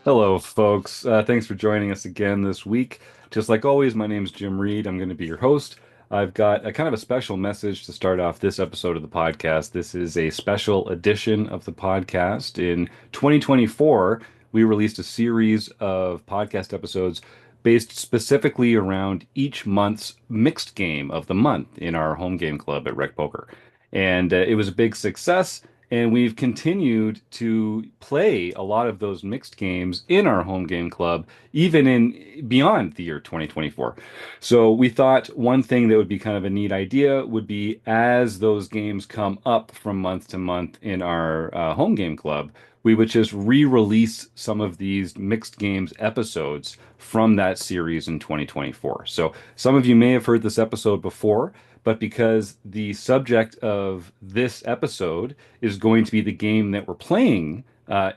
Hello, folks. Thanks for joining us again this week. Just like always, my name is Jim Reid. I'm going to be your host. I've got a kind of a special message to start off this episode of the podcast. This is a special edition of the podcast. In 2024, we released a series of podcast episodes based specifically around each month's mixed game of the month in our home game club at Rec Poker. And it was a big success. And we've continued to play a lot of those mixed games in our home game club, even in beyond the year 2024. So we thought one thing that would be kind of a neat idea would be as those games come up from month to month in our home game club, we would just re-release some of these mixed games episodes from that series in 2024. So some of you may have heard this episode before, but because the subject of this episode is going to be the game that we're playing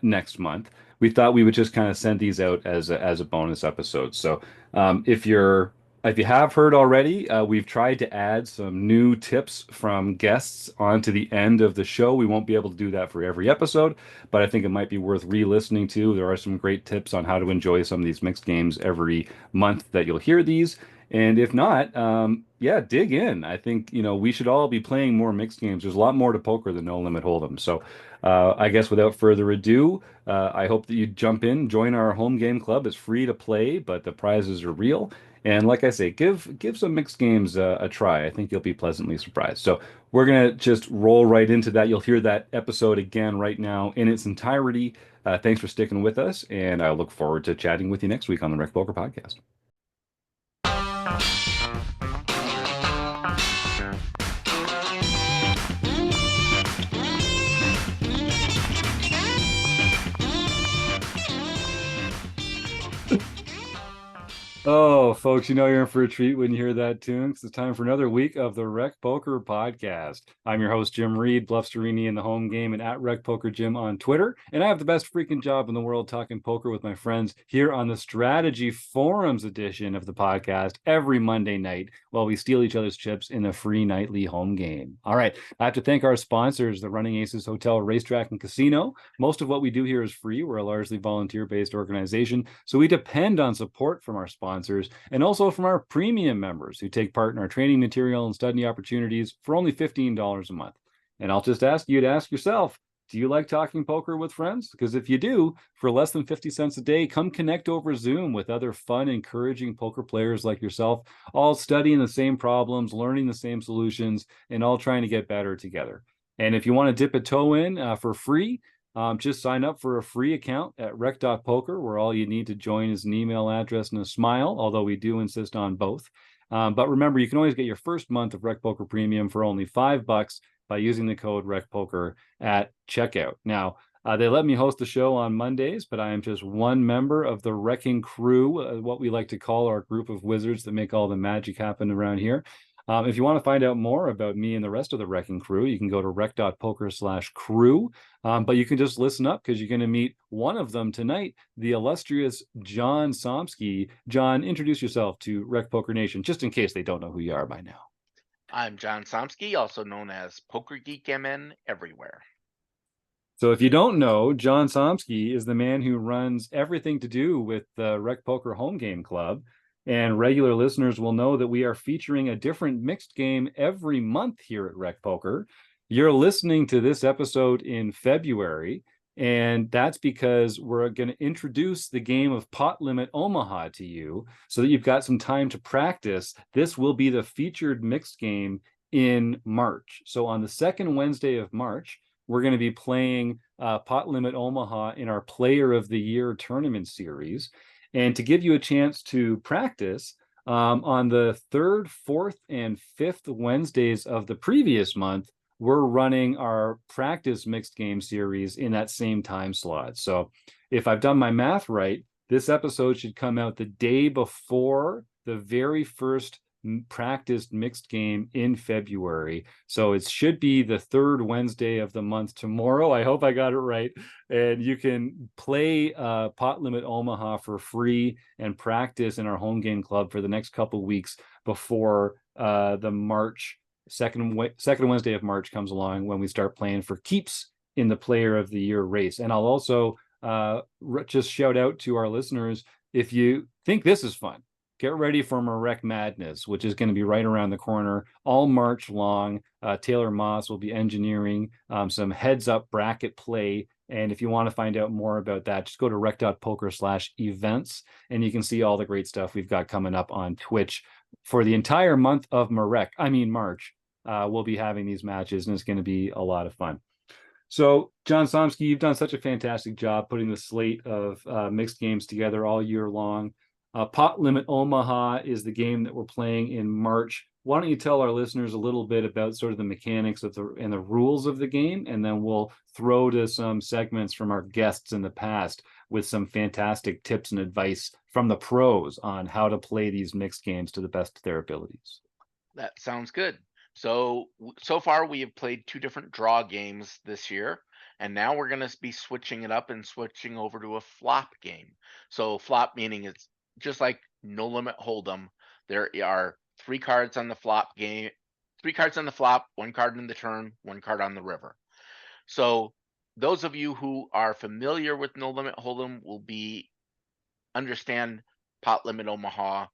next month, we thought we would just kind of send these out as a bonus episode. So if you have heard already, we've tried to add some new tips from guests onto the end of the show. We won't be able to do that for every episode, but I think it might be worth re-listening to. There are some great tips on how to enjoy some of these mixed games every month that you'll hear these. And if not, yeah, dig in. I think, we should all be playing more mixed games. There's a lot more to poker than No Limit Hold'em. So, I guess without further ado, I hope that you jump in, join our home game club. It's free to play, but the prizes are real. And like I say, give some mixed games a try. I think you'll be pleasantly surprised. So we're gonna just roll right into that. You'll hear that episode again right now in its entirety. Thanks for sticking with us, and I look forward to chatting with you next week on the Rec Poker Podcast. Oh, folks, you're in for a treat when you hear that tune, 'cause it's time for another week of the Rec Poker Podcast. I'm your host, Jim Reid, Bluffsterini in the home game and at Rec Poker Jim on Twitter. And I have the best freaking job in the world talking poker with my friends here on the Strategy Forums edition of the podcast every Monday night while we steal each other's chips in a free nightly home game. All right, I have to thank our sponsors, the Running Aces Hotel, Racetrack, and Casino. Most of what we do here is free. We're a largely volunteer-based organization, so we depend on support from our sponsors and also from our premium members who take part in our training material and study opportunities for only $15 a month. And I'll just ask you to ask yourself, do you like talking poker with friends? Because if you do, for less than 50 cents a day, come connect over Zoom with other fun, encouraging poker players like yourself, all studying the same problems, learning the same solutions, and all trying to get better together. And if you want to dip a toe in for free, just sign up for a free account at rec.poker, where all you need to join is an email address and a smile, although we do insist on both. But remember, you can always get your first month of Rec Poker Premium for only $5 by using the code RecPoker at checkout. Now, they let me host the show on Mondays, but I am just one member of the Wrecking Crew, what we like to call our group of wizards that make all the magic happen around here. If you want to find out more about me and the rest of the Wrecking Crew, you can go to rec.poker/crew. But you can just listen up because you're going to meet one of them tonight, the illustrious John Somsky. John, introduce yourself to Rec Poker Nation, just in case they don't know who you are by now. I'm John Somsky, also known as Poker Geek MN everywhere. So if you don't know, John Somsky is the man who runs everything to do with the Rec Poker Home Game Club. And regular listeners will know that we are featuring a different mixed game every month here at Rec Poker. You're listening to this episode in February, and that's because we're going to introduce the game of Pot Limit Omaha to you so that you've got some time to practice. This will be the featured mixed game in March. So on the second Wednesday of March, we're going to be playing Pot Limit Omaha in our Player of the Year tournament series. And to give you a chance to practice, on the third, fourth, and fifth Wednesdays of the previous month, we're running our practice mixed game series in that same time slot. So if I've done my math right, this episode should come out the day before the very first practiced mixed game in February. So it should be the third Wednesday of the month tomorrow. I hope I got it right. And you can play Pot Limit Omaha for free and practice in our home game club for the next couple weeks before the March second Wednesday of March comes along, when we start playing for keeps in the Player of the Year race. And I'll also just shout out to our listeners. If you think this is fun, get ready for Marek Madness, which is going to be right around the corner all March long. Taylor Moss will be engineering some heads up bracket play. And if you want to find out more about that, just go to rec.poker/events and you can see all the great stuff we've got coming up on Twitch for the entire month of March. We'll be having these matches and it's going to be a lot of fun. So, John Somsky, you've done such a fantastic job putting the slate of mixed games together all year long. Pot Limit Omaha is the game that we're playing in March. Why don't you tell our listeners a little bit about sort of the mechanics of and the rules of the game, and then we'll throw to some segments from our guests in the past with some fantastic tips and advice from the pros on how to play these mixed games to the best of their abilities. That sounds good. So far we have played 2 different draw games this year, and now we're going to be switching it up and switching over to a flop game. So flop meaning it's just like no limit hold'em. There are 3 cards on the flop game, 3 cards on the flop, 1 card in the turn, 1 card on the river. So those of you who are familiar with no limit hold'em will understand Pot Limit Omaha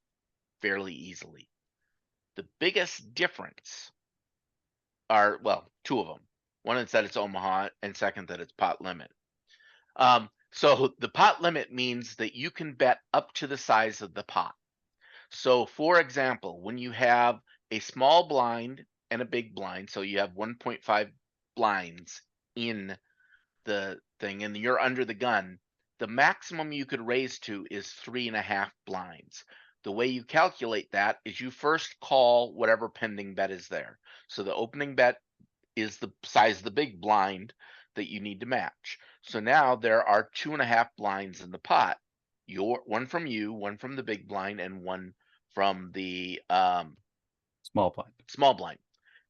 fairly easily. The biggest difference are, well, 2 of them. One is that it's Omaha, and second that it's pot limit. So the pot limit means that you can bet up to the size of the pot. So for example, when you have a small blind and a big blind, so you have 1.5 blinds in the thing and you're under the gun, the maximum you could raise to is 3.5 blinds. The way you calculate that is you first call whatever pending bet is there. So the opening bet is the size of the big blind that you need to match. So now there are 2.5 blinds in the pot. One from you, one from the big blind, and one from the Small blind. small blind.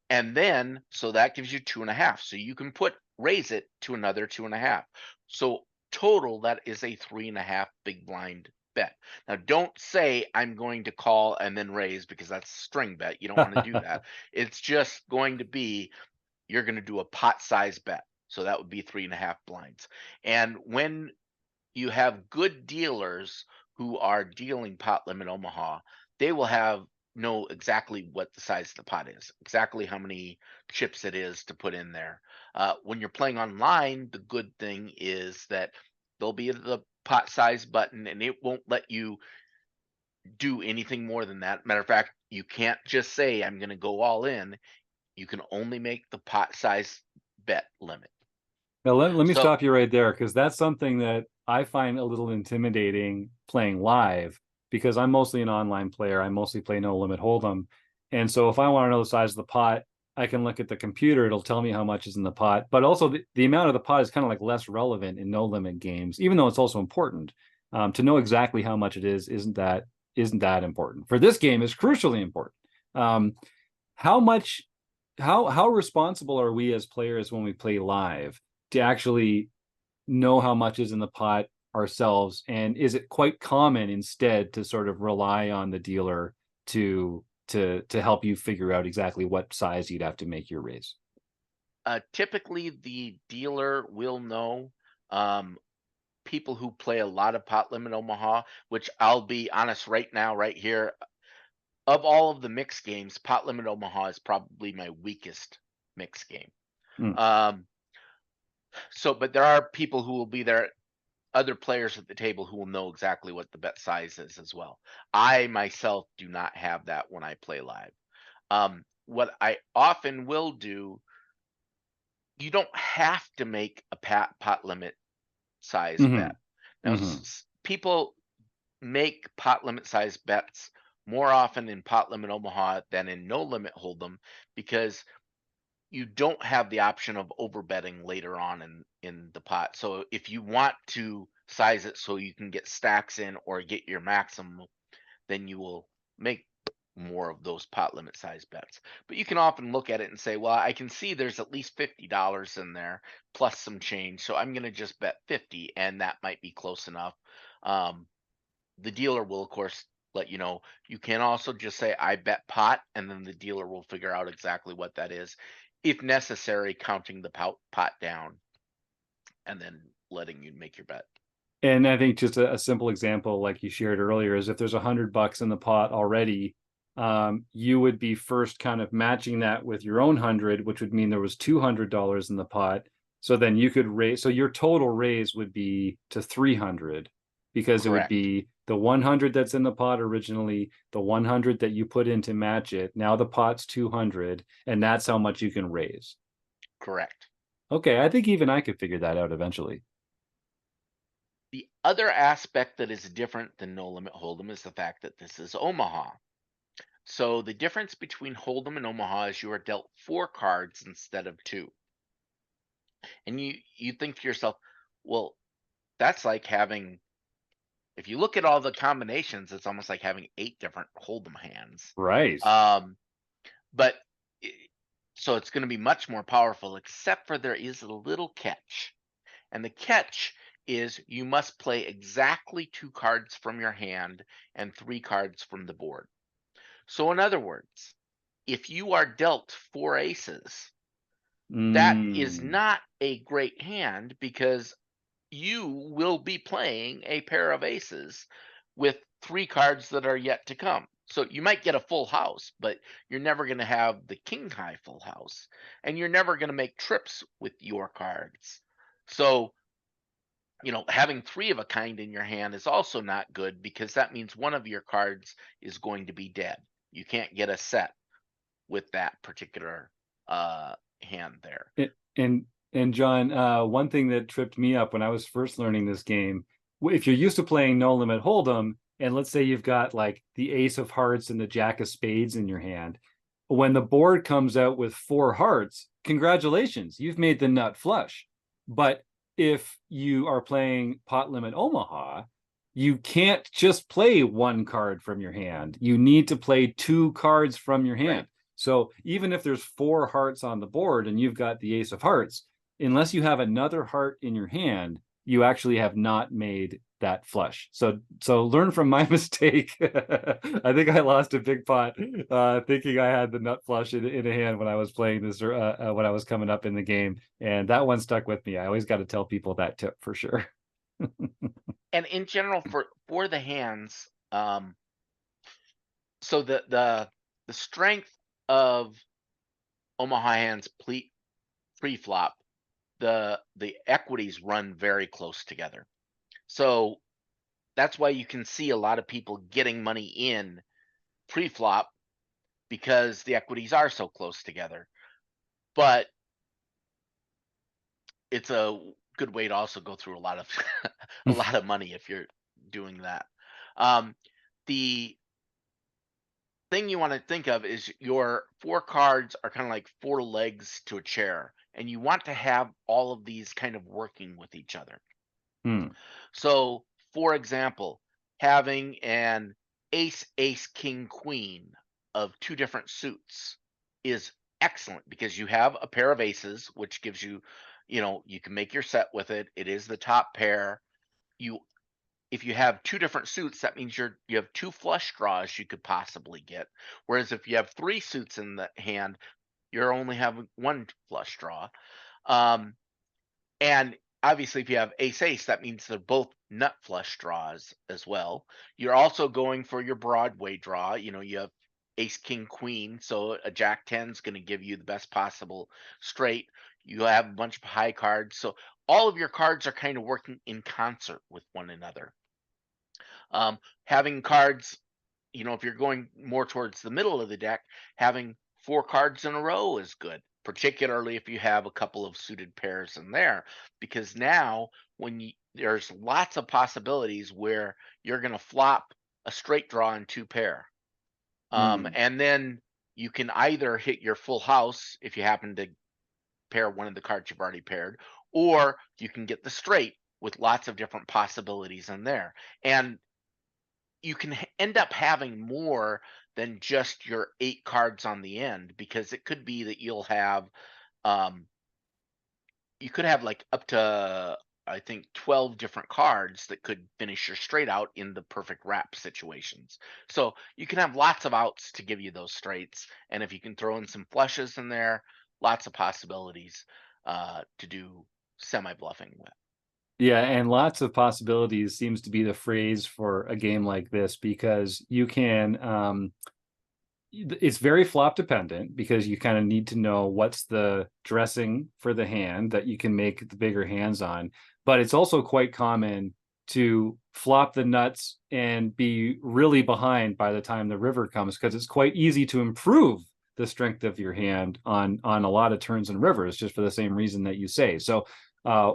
And then, so that gives you 2.5. So you can raise it to another 2.5. So total, that is a 3.5 big blind bet. Now, don't say I'm going to call and then raise because that's a string bet. You don't want to do that. It's just going to be, you're going to do a pot size bet. So that would be 3.5 blinds. And when you have good dealers who are dealing Pot Limit Omaha, they will know exactly what the size of the pot is, exactly how many chips it is to put in there. When you're playing online, the good thing is that there'll be the pot size button and it won't let you do anything more than that. Matter of fact, you can't just say, I'm going to go all in. You can only make the pot size bet limit. Now, let me So, stop you right there because that's something that I find a little intimidating playing live because I'm mostly an online player. I mostly play no limit hold'em. And so if I want to know the size of the pot, I can look at the computer. It'll tell me how much is in the pot. But also the amount of the pot is kind of like less relevant in no limit games, even though it's also important. To know exactly how much it is isn't that important. For this game, is crucially important. How much how responsible are we as players when we play live to actually know how much is in the pot ourselves? And is it quite common instead to sort of rely on the dealer to help you figure out exactly what size you'd have to make your raise? typically the dealer will know. People who play a lot of Pot Limit Omaha, which I'll be honest right now, right here, of all of the mixed games, Pot Limit Omaha is probably my weakest mixed game. Mm. Um, but there are people who will be there, other players at the table who will know exactly what the bet size is as well. I myself do not have that when I play live. What I often will do, you don't have to make a pot limit size Mm-hmm. bet. Now, Mm-hmm. people make pot limit size bets more often in Pot Limit Omaha than in No Limit Hold'em because you don't have the option of overbetting later on in the pot. So if you want to size it so you can get stacks in or get your maximum, then you will make more of those pot limit size bets. But you can often look at it and say, well, I can see there's at least $50 in there plus some change. So I'm going to just bet 50 and that might be close enough. The dealer will, of course, let you know. You can also just say, I bet pot, and then the dealer will figure out exactly what that is, if necessary, counting the pot down. And then letting you make your bet. And I think just a simple example, like you shared earlier, is if there's $100 in the pot already, you would be first kind of matching that with your own 100, which would mean there was $200 in the pot. So then you could raise, so your total raise would be to 300 because it would Correct. be the 100 that's in the pot originally, the 100 that you put in to match it. Now the pot's 200, and that's how much you can raise. Correct. Okay, I think even I could figure that out eventually. The other aspect that is different than no limit hold'em is the fact that this is Omaha. So the difference between hold'em and Omaha is you are dealt 4 cards instead of 2. And you think to yourself, well, that's like having, if you look at all the combinations, it's almost like having 8 different hold'em hands. Right. Um, but i- so it's going to be much more powerful, except for there is a little catch. And the catch is you must play exactly 2 cards from your hand and 3 cards from the board. So, in other words, if you are dealt 4 aces, that is Mm, not a great hand because you will be playing a pair of aces with 3 cards that are yet to come. So you might get a full house, but you're never going to have the king high full house, and you're never going to make trips with your cards. So, having 3 of a kind in your hand is also not good because that means one of your cards is going to be dead. You can't get a set with that particular hand there. and and John, one thing that tripped me up when I was first learning this game, if you're used to playing No Limit Hold'em, and let's say you've got like the Ace of Hearts and the Jack of Spades in your hand, when the board comes out with 4 hearts, congratulations, you've made the nut flush. But if you are playing Pot Limit Omaha, you can't just play 1 card from your hand. You need to play 2 cards from your Right. hand. So even if there's 4 hearts on the board and you've got the Ace of Hearts, unless you have another heart in your hand, you actually have not made that flush. So learn from my mistake. I think I lost a big pot thinking I had the nut flush in a hand when I was playing this when I was coming up in the game, and that one stuck with me. I always got to tell people that tip for sure. And in general, for the hands, so the strength of Omaha hands pre-flop, the equities run very close together. So that's why you can see a lot of people getting money in pre-flop because the equities are so close together. But it's a good way to also go through a lot of a lot of money if you're doing that. Um, the thing you want to think of is your 4 cards are kind of like 4 legs to a chair, and you want to have all of these kind of working with each other. Hmm. So, for example, having an ace, ace, king, queen of 2 different suits is excellent because you have a pair of aces, which gives you, you can make your set with it. It is the top pair. You If you have 2 different suits, that means you have 2 flush draws you could possibly get. Whereas if you have 3 suits in the hand, you're only having 1 flush draw. Um, and obviously, if you have ace ace, that means they're both nut flush draws as well. You're also going for your Broadway draw. You have ace king queen, so a jack 10 is going to give you the best possible straight. You have a bunch of high cards, so all of your cards are kind of working in concert with one another. Having cards, if you're going more towards the middle of the deck, having 4 cards in a row is good, particularly if you have a couple of suited pairs in there, because now there's lots of possibilities where you're going to flop a straight draw in 2 pair. Hmm. And then you can either hit your full house if you happen to pair one of the cards you've already paired, or you can get the straight with lots of different possibilities in there. And you can end up having more than just your 8 cards on the end because it could be that um you could have like up to, I think, 12 different cards that could finish your straight out in the perfect wrap situations. So you can have lots of outs to give you those straights, and if you can throw in some flushes in there, lots of possibilities to do semi bluffing with. Yeah, and lots of possibilities seems to be the phrase for a game like this because you can it's very flop dependent because you kind of need to know what's the dressing for the hand that you can make the bigger hands on. But it's also quite common to flop the nuts and be really behind by the time the river comes because it's quite easy to improve the strength of your hand on a lot of turns and rivers just for the same reason that you say. So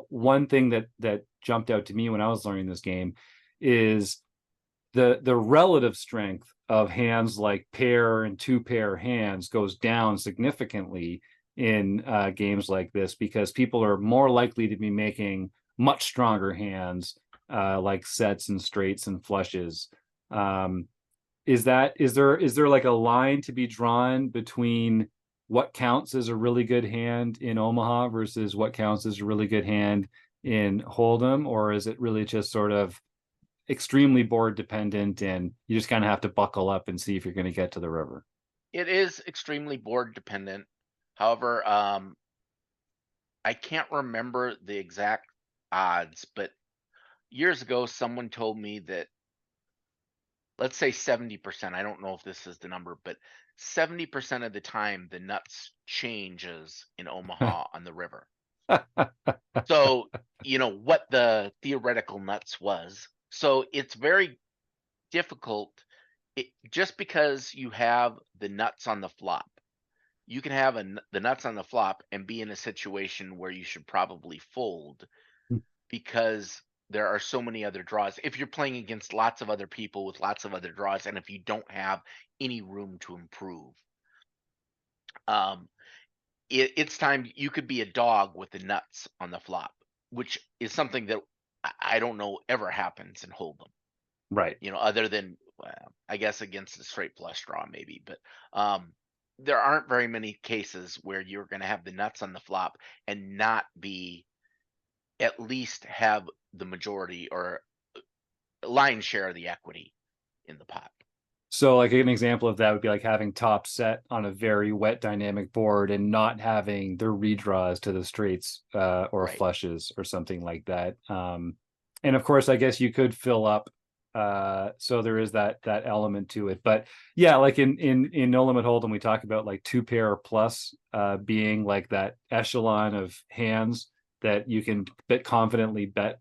one thing that jumped out to me when I was learning this game is the relative strength of hands like pair and two pair hands goes down significantly in games like this because people are more likely to be making much stronger hands like sets and straights and flushes. Um, is there like a line to be drawn between what counts as a really good hand in Omaha versus what counts as a really good hand in Hold'em, or is it really just sort of extremely board dependent and you just kind of have to buckle up and see if you're going to get to the river? It is extremely board dependent. However, I can't remember the exact odds, but years ago, someone told me that, let's say 70%, I don't know if this is the number, but 70% of the time the nuts changes in Omaha on the river. So, what the theoretical nuts was. So it's very difficult. Just because you have the nuts on the flop, you can have the nuts on the flop and be in a situation where you should probably fold because there are so many other draws. If you're playing against lots of other people with lots of other draws, and if you don't have any room to improve, um, it's time you could be a dog with the nuts on the flop, which is something that I don't know ever happens in Hold'em. Right. Other than, well, I guess against a straight flush draw maybe, but there aren't very many cases where you're going to have the nuts on the flop and not be at least have the majority or lion's share of the equity in the pot. So like an example of that would be like having top set on a very wet dynamic board and not having the redraws to the straights or Right. flushes or something like that. And of course, I guess you could fill up. So there is that element to it. But yeah, like in No Limit Hold'em, we talk about like two pair plus being like that echelon of hands that you can bet confidently bet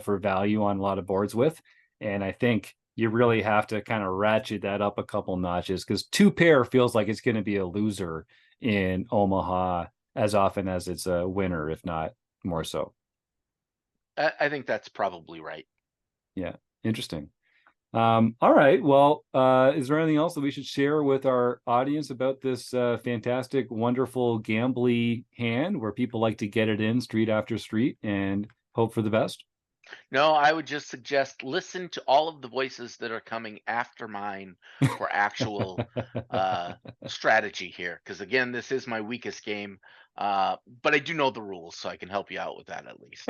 for value on a lot of boards with. And I think you really have to kind of ratchet that up a couple notches because two pair feels like it's going to be a loser in Omaha as often as it's a winner, if not more so. I think that's probably right. Yeah, interesting. All right. Well, is there anything else that we should share with our audience about this fantastic, wonderful gambly hand where people like to get it in street after street and hope for the best? No, I would just suggest listen to all of the voices that are coming after mine for actual uh, strategy here. Because again, this is my weakest game, but I do know the rules, so I can help you out with that at least.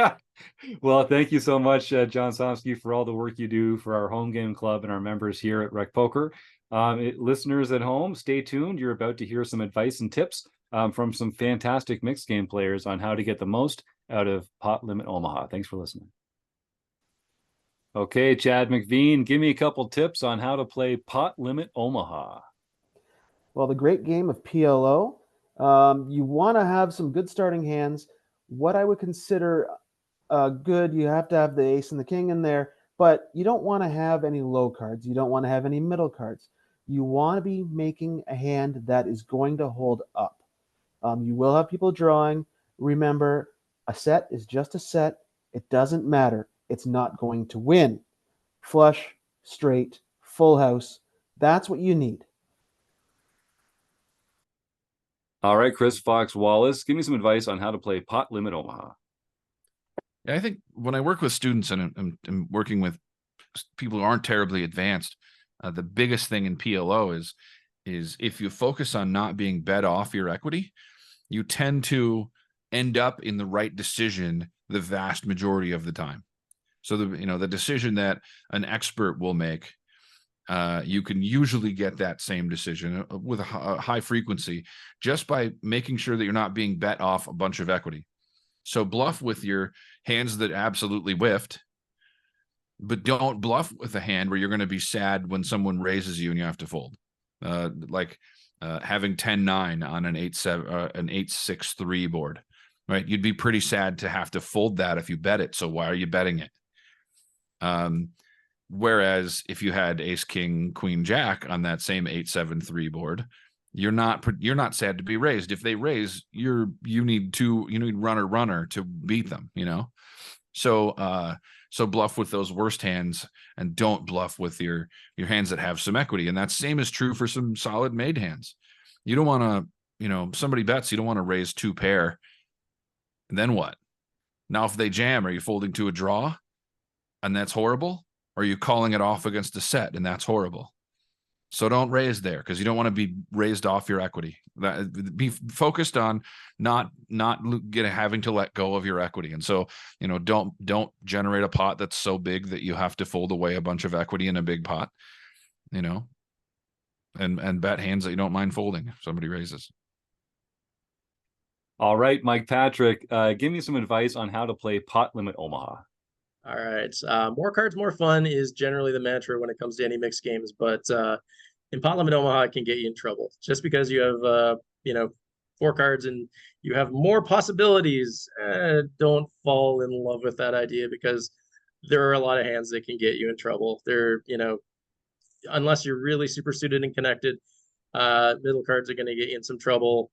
Well, thank you so much, John Somsky, for all the work you do for our home game club and our members here at Rec Poker. Listeners at home, stay tuned. You're about to hear some advice and tips from some fantastic mixed game players on how to get the most out of Pot Limit Omaha. Thanks for listening. Okay, Chad McVean, give me a couple tips on how to play Pot Limit Omaha. Well, the great game of PLO, you want to have some good starting hands. What I would consider good, you have to have the ace and the king in there, but you don't want to have any low cards. You don't want to have any middle cards. You want to be making a hand that is going to hold up. You will have people drawing. Remember, a set is just a set. It doesn't matter. It's not going to win. Flush, straight, full house. That's what you need. All right, Chris Fox Wallace, give me some advice on how to play Pot Limit Omaha. Yeah, I think when I work with students and I'm working with people who aren't terribly advanced, the biggest thing in PLO is if you focus on not being bet off your equity, you tend to end up in the right decision the vast majority of the time. So the decision that an expert will make, you can usually get that same decision with a high frequency just by making sure that you're not being bet off a bunch of equity. So bluff with your hands that absolutely whiffed, but don't bluff with a hand where you're going to be sad when someone raises you and you have to fold. Having 10-9 on an 8-6-3 board, right? You'd be pretty sad to have to fold that if you bet it. So why are you betting it? Whereas if you had ace, king, queen, jack on that same 8-7-3 board, you're not sad to be raised. If they raise, you need runner to beat them, So bluff with those worst hands and don't bluff with your hands that have some equity. And that same is true for some solid made hands. You don't want to, somebody bets, you don't want to raise 2 pair. And then what? Now, if they jam, are you folding to a draw? And that's horrible. Or are you calling it off against a set? And that's horrible. So don't raise there because you don't want to be raised off your equity. Be focused on not having to let go of your equity. And so, don't generate a pot that's so big that you have to fold away a bunch of equity in a big pot, and bet hands that you don't mind folding if somebody raises. All right, Mike Patrick, give me some advice on how to play Pot Limit Omaha. All right. More cards, more fun is generally the mantra when it comes to any mixed games, but in Pot Limit Omaha, it can get you in trouble. Just because you have, 4 cards and you have more possibilities, don't fall in love with that idea because there are a lot of hands that can get you in trouble. They're, unless you're really super suited and connected, middle cards are going to get you in some trouble.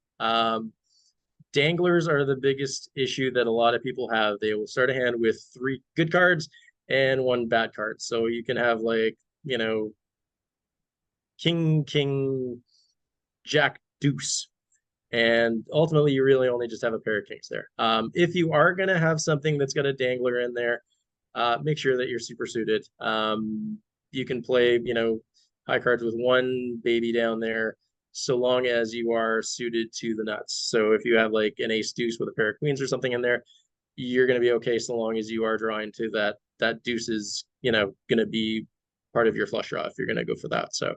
Danglers are the biggest issue that a lot of people have. They will start a hand with 3 good cards and 1 bad card. So you can have king, jack, deuce. And ultimately, you really only just have a pair of kings there. If you are going to have something that's got a dangler in there, make sure that you're super suited. You can play, high cards with 1 baby down there, so long as you are suited to the nuts. So if you have like an ace deuce with a pair of queens or something in there, you're going to be okay so long as you are drawing to that deuce is, going to be part of your flush draw if you're going to go for that. So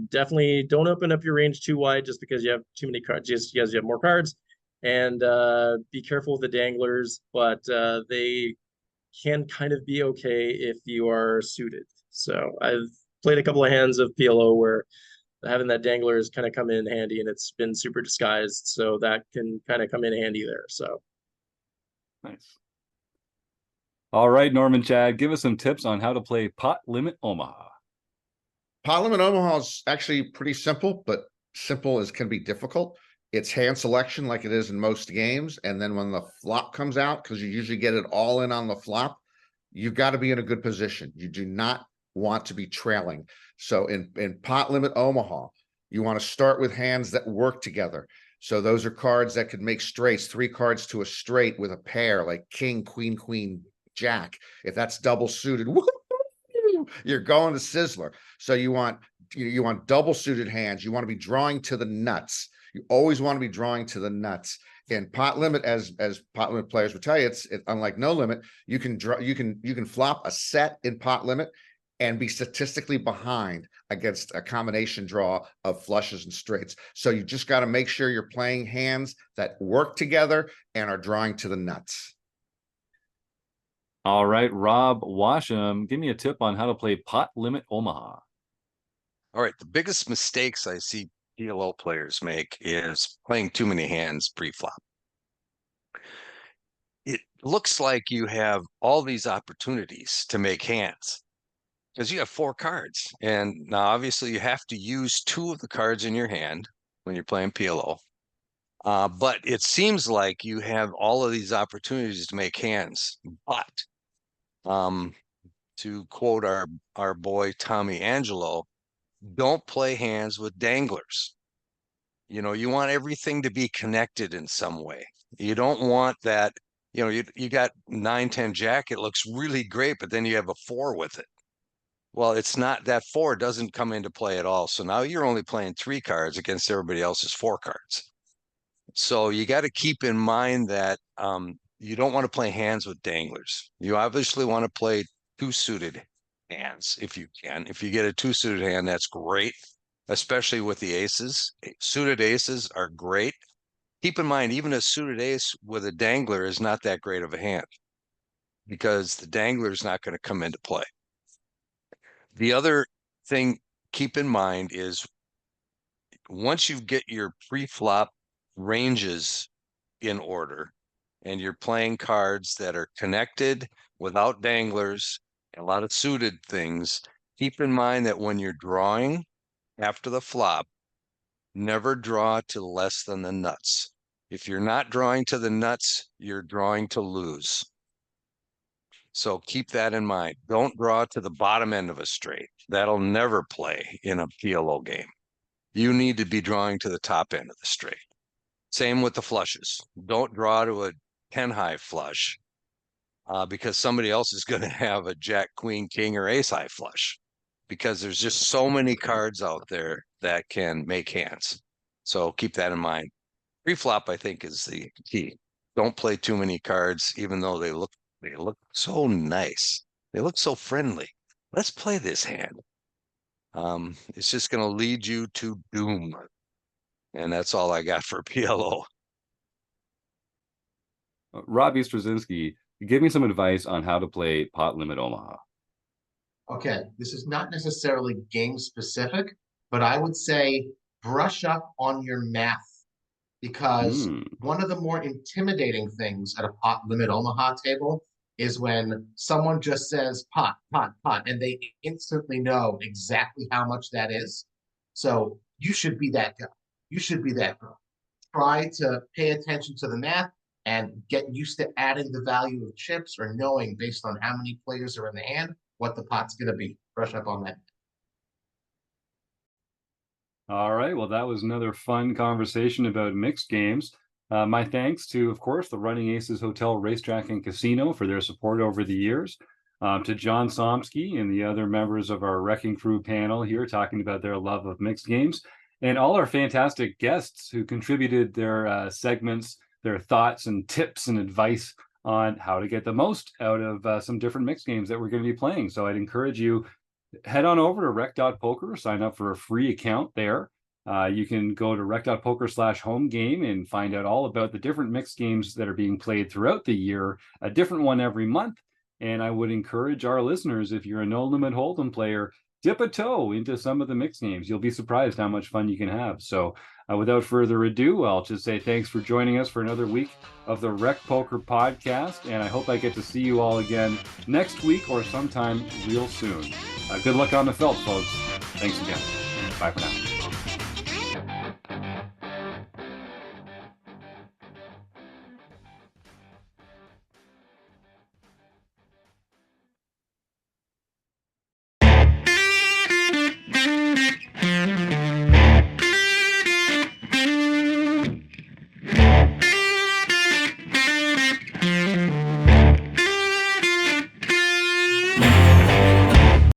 definitely don't open up your range too wide just because you have too many cards, just because you have more cards. And be careful with the danglers, but they can kind of be okay if you are suited. So I've played a couple of hands of PLO where having that dangler has kind of come in handy and it's been super disguised. So that can kind of come in handy there. So nice. All right, Norman, Chad, give us some tips on how to play Pot Limit Omaha. Pot Limit Omaha is actually pretty simple, but simple as can be difficult. It's hand selection like it is in most games. And then when the flop comes out, because you usually get it all in on the flop, you've got to be in a good position. You do not want to be trailing. So in Pot Limit Omaha, you want to start with hands that work together. So those are cards that could make straights, 3 cards to a straight with a pair like king, queen, jack. If that's double suited, you're going to Sizzler. So you want double suited hands. You want to be drawing to the nuts. You always want to be drawing to the nuts. In Pot Limit, as Pot Limit players will tell you, it's unlike No Limit. You can flop a set in Pot Limit and be statistically behind against a combination draw of flushes and straights. So you just got to make sure you're playing hands that work together and are drawing to the nuts. All right, Rob Washam, give me a tip on how to play Pot Limit Omaha. All right, the biggest mistakes I see PLO players make is playing too many hands pre-flop. It looks like you have all these opportunities to make hands because you have 4 cards. And now obviously you have to use 2 of the cards in your hand when you're playing PLO. But it seems like you have all of these opportunities to make hands. But to quote our boy Tommy Angelo, don't play hands with danglers. You want everything to be connected in some way. You don't want that, you got 9-10 jack, it looks really great, but then you have a 4 with it. Well, it's not, that 4 doesn't come into play at all. So now you're only playing 3 cards against everybody else's 4 cards. So you got to keep in mind that you don't want to play hands with danglers. You obviously want to play 2 suited hands if you can. If you get a 2 suited hand, that's great, especially with the aces. Suited aces are great. keep in mind, even a suited ace with a dangler is not that great of a hand because the dangler is not going to come into play. The other thing keep in mind is once you get your pre-flop ranges in order and you're playing cards that are connected without danglers, a lot of suited things, keep in mind that when you're drawing after the flop, never draw to less than the nuts. If you're not drawing to the nuts, you're drawing to lose. So keep that in mind. Don't draw to the bottom end of a straight. That'll never play in a PLO game. You need to be drawing to the top end of the straight. Same with the flushes. Don't draw to a 10 high flush because somebody else is going to have a jack, queen, king, or ace high flush because there's just so many cards out there that can make hands. So keep that in mind. Pre-flop, I think, is the key. Don't play too many cards, even though they look so nice. They look so friendly. Let's play this hand. It's just going to lead you to doom. And that's all I got for PLO. Robbie Strazynski, give me some advice on how to play Pot Limit Omaha. Okay, this is not necessarily game specific, but I would say brush up on your math because one of the more intimidating things at a Pot Limit Omaha table is when someone just says pot, pot, pot, and they instantly know exactly how much that is. So you should be that guy. You should be that girl. Try to pay attention to the math and get used to adding the value of chips or knowing based on how many players are in the hand what the pot's going to be. Brush up on that. All right. Well, that was another fun conversation about mixed games. My thanks to, of course, the Running Aces Hotel, Racetrack, and Casino for their support over the years. To John Somsky and the other members of our Wrecking Crew panel here talking about their love of mixed games. And all our fantastic guests who contributed their segments, their thoughts and tips and advice on how to get the most out of some different mixed games that we're going to be playing. So I'd encourage you, head on over to rec.poker, sign up for a free account there. You can go to rec.poker/home game and find out all about the different mixed games that are being played throughout the year, a different one every month. And I would encourage our listeners, if you're a no limit hold'em player, dip a toe into some of the mixed games. You'll be surprised how much fun you can have. So without further ado, I'll just say thanks for joining us for another week of the Rec Poker Podcast. And I hope I get to see you all again next week or sometime real soon. Good luck on the felt, folks. Thanks again. Bye for now.